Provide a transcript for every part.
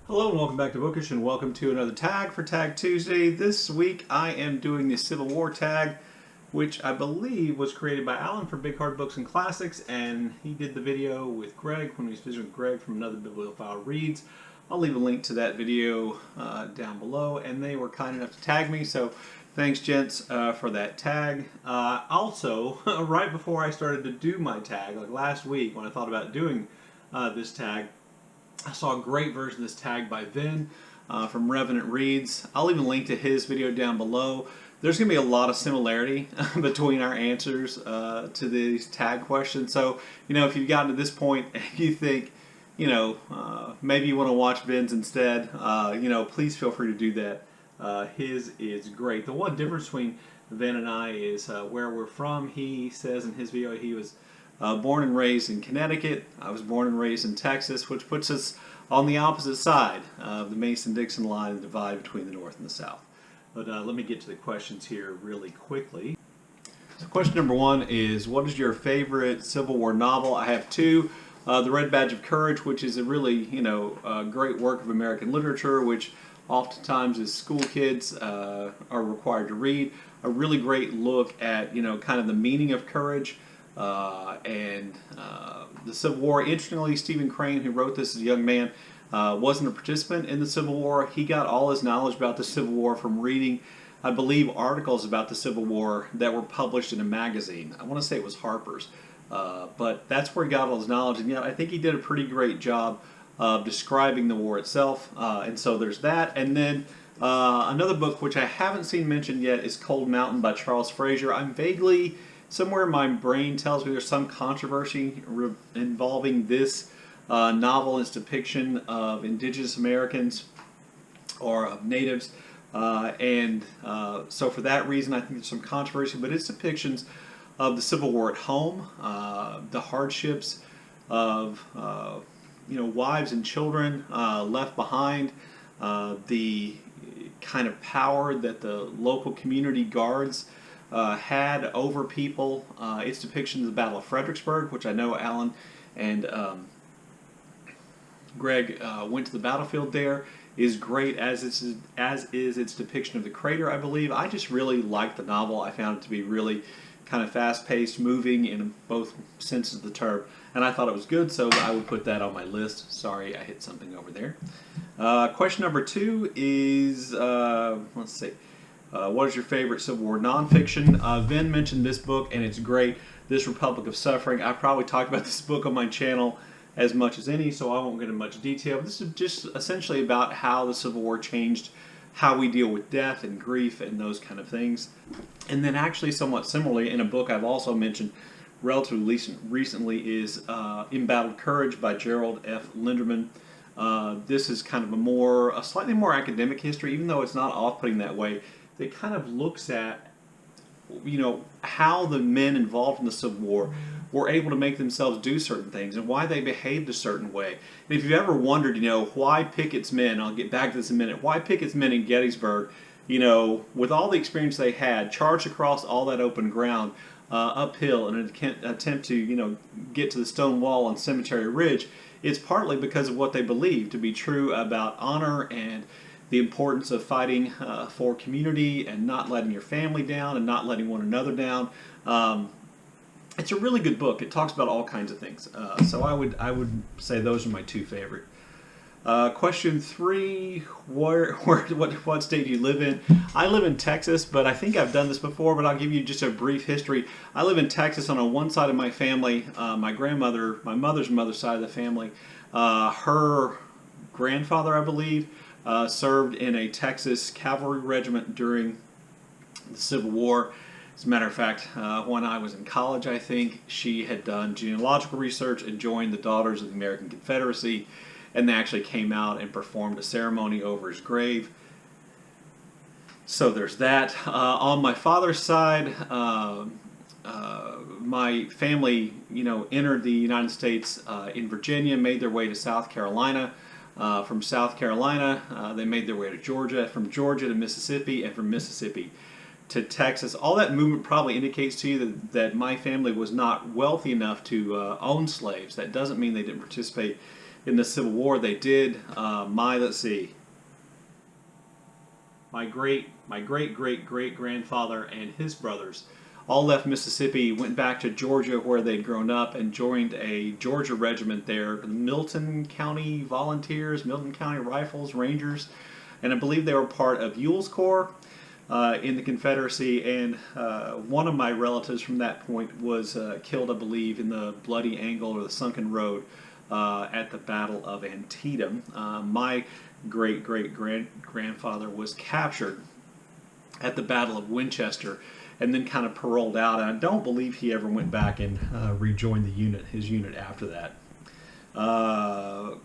Hello and welcome back to Bookish, and welcome to another tag for Tag Tuesday. This week I am doing the Civil War tag, which I believe was created by Alan for Big Hard Books and Classics, and he did the video with Greg when he was visiting with Greg from Another Bibliophile Reads. I'll leave a link to that video down below, and they were kind enough to tag me, so thanks gents for that tag. Also, right before I started to do my tag, like last week when I thought about doing this tag, I saw a great version of this tag by Vin from Revenant Reads. I'll even link to his video down below. There's going to be a lot of similarity between our answers to these tag questions. So, if you've gotten to this point and you think, maybe you want to watch Vin's instead, please feel free to do that. His is great. The one difference between Vin and I is where we're from. He says in his video he was born and raised in Connecticut. I was born and raised in Texas, which puts us on the opposite side of the Mason-Dixon line, the divide between the North and the South. But let me get to the questions here really quickly. So question number one is, what is your favorite Civil War novel? I have two. The Red Badge of Courage, which is a really, great work of American literature, which oftentimes as school kids are required to read. A really great look at, kind of the meaning of courage. And the Civil War. Interestingly, Stephen Crane, who wrote this as a young man, wasn't a participant in the Civil War. He got all his knowledge about the Civil War from reading, I believe, articles about the Civil War that were published in a magazine. I want to say it was Harper's. But that's where he got all his knowledge. And I think he did a pretty great job of describing the war itself. And so there's that. And then another book which I haven't seen mentioned yet is Cold Mountain by Charles Frazier. I'm vaguely... Somewhere in my brain tells me there's some controversy involving this novel and its depiction of indigenous Americans or of natives. So for that reason I think there's some controversy, but its depictions of the Civil War at home, the hardships of wives and children left behind, the kind of power that the local community guards had over people. Its depiction of the Battle of Fredericksburg, which I know Alan and Greg went to the battlefield there, is great, as is its depiction of the crater, I believe. I just really liked the novel. I found it to be really kind of fast-paced, moving in both senses of the term, and I thought it was good, so I would put that on my list. Sorry, I hit something over there. Question number two is, let's see. What is your favorite Civil War nonfiction? Vin mentioned this book, and it's great, This Republic of Suffering. I probably talked about this book on my channel as much as any, so I won't get into much detail. This is just essentially about how the Civil War changed how we deal with death and grief and those kind of things. And then actually somewhat similarly, in a book I've also mentioned relatively recently is Embattled Courage by Gerald F. Linderman. This is kind of a slightly more academic history, even though it's not off-putting that way. It kind of looks at, how the men involved in the Civil War were able to make themselves do certain things and why they behaved a certain way. And if you've ever wondered, why Pickett's men, I'll get back to this in a minute, why Pickett's men in Gettysburg, with all the experience they had, charged across all that open ground uphill in an attempt to, get to the stone wall on Cemetery Ridge, it's partly because of what they believed to be true about honor and the importance of fighting for community and not letting your family down and not letting one another down. It's a really good book. It talks about all kinds of things. So I would say those are my two favorite. Question three: what state do you live in? I live in Texas, but I think I've done this before. But I'll give you just a brief history. I live in Texas on one side of my family. My grandmother, my mother's side of the family, her grandfather, I believe, served in a Texas cavalry regiment during the Civil War. As a matter of fact, when I was in college, I think, she had done genealogical research and joined the Daughters of the American Confederacy, and they actually came out and performed a ceremony over his grave. So there's that. On my father's side, my family, entered the United States in Virginia, made their way to South Carolina. From South Carolina, they made their way to Georgia, from Georgia to Mississippi, and from Mississippi to Texas. All that movement probably indicates to you that my family was not wealthy enough to own slaves. That doesn't mean they didn't participate in the Civil War. They did. Let's see. My great great grandfather and his brothers all left Mississippi, went back to Georgia where they'd grown up, and joined a Georgia regiment there, the Milton County Volunteers, Milton County Rifles, Rangers, and I believe they were part of Ewell's Corps in the Confederacy. And one of my relatives from that point was killed, I believe, in the Bloody Angle or the Sunken Road at the Battle of Antietam. My great grandfather was captured at the Battle of Winchester, and then kind of paroled out, and I don't believe he ever went back and rejoined his unit after that.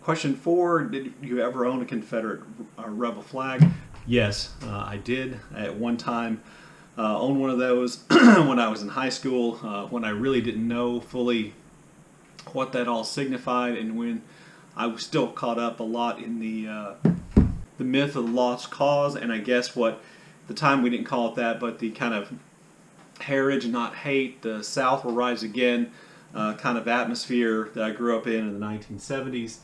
Question 4, did you ever own a Confederate Rebel flag? Yes, I did at one time. Owned one of those when I was in high school, when I really didn't know fully what that all signified, and when I was still caught up a lot in the myth of the lost cause, and I guess at the time we didn't call it that, but the kind of heritage, not hate, the South will rise again kind of atmosphere that I grew up in the 1970s.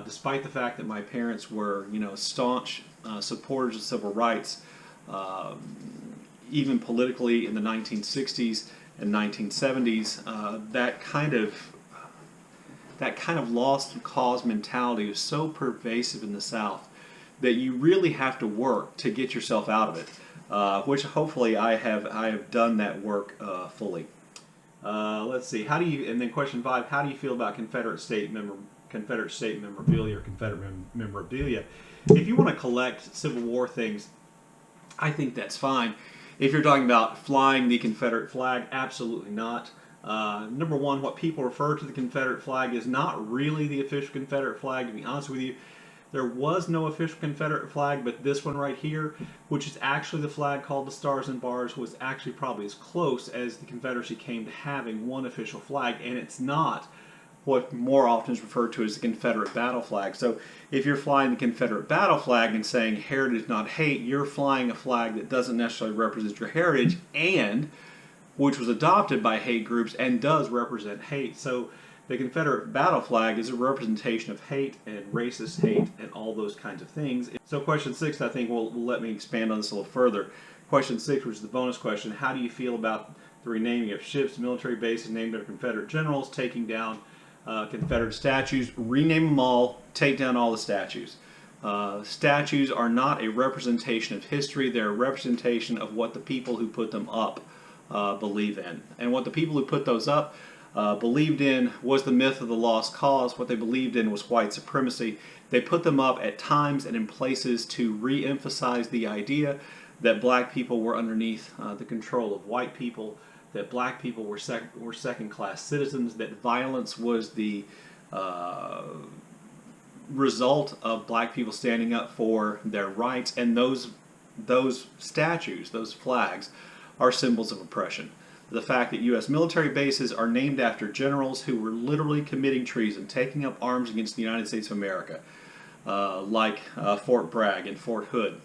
Despite the fact that my parents were, staunch supporters of civil rights, even politically in the 1960s and 1970s, that kind of lost cause mentality is so pervasive in the South that you really have to work to get yourself out of it. Which hopefully I have done that work fully. Let's see. And then question 5, how do you feel about Confederate State memorabilia or Confederate memorabilia? If you want to collect Civil War things, I think that's fine. If you're talking about flying the Confederate flag, absolutely not. Number one, what people refer to the Confederate flag is not really the official Confederate flag, to be honest with you. There was no official Confederate flag, but this one right here, which is actually the flag called the Stars and Bars, was actually probably as close as the Confederacy came to having one official flag, and it's not what more often is referred to as the Confederate battle flag. So if you're flying the Confederate battle flag and saying heritage not hate, you're flying a flag that doesn't necessarily represent your heritage, and which was adopted by hate groups and does represent hate. So the Confederate battle flag is a representation of hate and racist hate and all those kinds of things. So question 6, I think, will let me expand on this a little further. Question 6, which is the bonus question, how do you feel about the renaming of ships, military bases named after Confederate generals, taking down Confederate statues? Rename them all, take down all the statues. Statues are not a representation of history, they're a representation of what the people who put them up believe in. And what the people who put those up believed in was the myth of the lost cause. What they believed in was white supremacy. They put them up at times and in places to re-emphasize the idea that black people were underneath the control of white people, that black people were second-class citizens, that violence was the result of black people standing up for their rights, and those statues, those flags, are symbols of oppression. The fact that U.S. military bases are named after generals who were literally committing treason, taking up arms against the United States of America, like Fort Bragg and Fort Hood,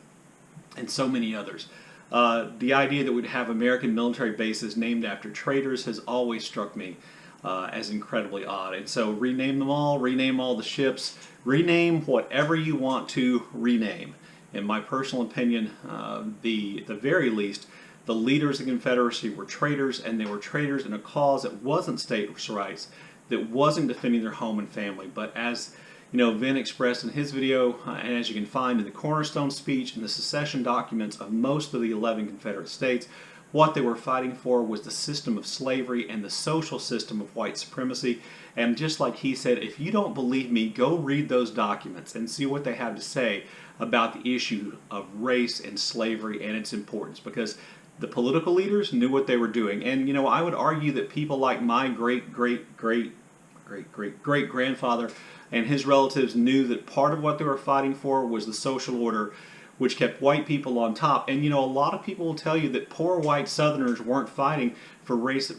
and so many others. The idea that we'd have American military bases named after traitors has always struck me as incredibly odd. And so rename them all, rename all the ships, rename whatever you want to rename. In my personal opinion, at the very least, the leaders of the Confederacy were traitors, and they were traitors in a cause that wasn't states' rights, that wasn't defending their home and family. But as Vin expressed in his video, and as you can find in the Cornerstone speech and the secession documents of most of the 11 Confederate states, what they were fighting for was the system of slavery and the social system of white supremacy. And just like he said, if you don't believe me, go read those documents and see what they have to say about the issue of race and slavery and its importance, because the political leaders knew what they were doing. And I would argue that people like my great-great-great-great-great-grandfather and his relatives knew that part of what they were fighting for was the social order, which kept white people on top. And a lot of people will tell you that poor white Southerners weren't fighting for race,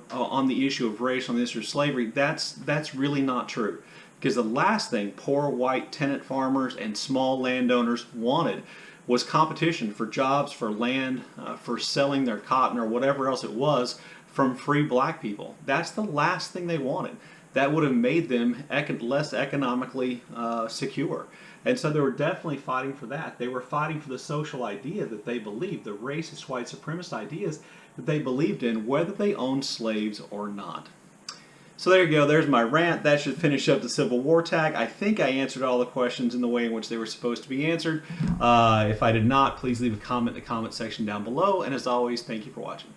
on the issue of race, on the issue of slavery. That's really not true, because the last thing poor white tenant farmers and small landowners wanted was competition for jobs, for land, for selling their cotton or whatever else it was from free black people. That's the last thing they wanted. that would have made them less economically secure. And so they were definitely fighting for that. They were fighting for the social idea that they believed, the racist white supremacist ideas that they believed in, whether they owned slaves or not. So there you go. There's my rant. That should finish up the Civil War tag. I think I answered all the questions in the way in which they were supposed to be answered. If I did not, please leave a comment in the comment section down below. And as always, thank you for watching.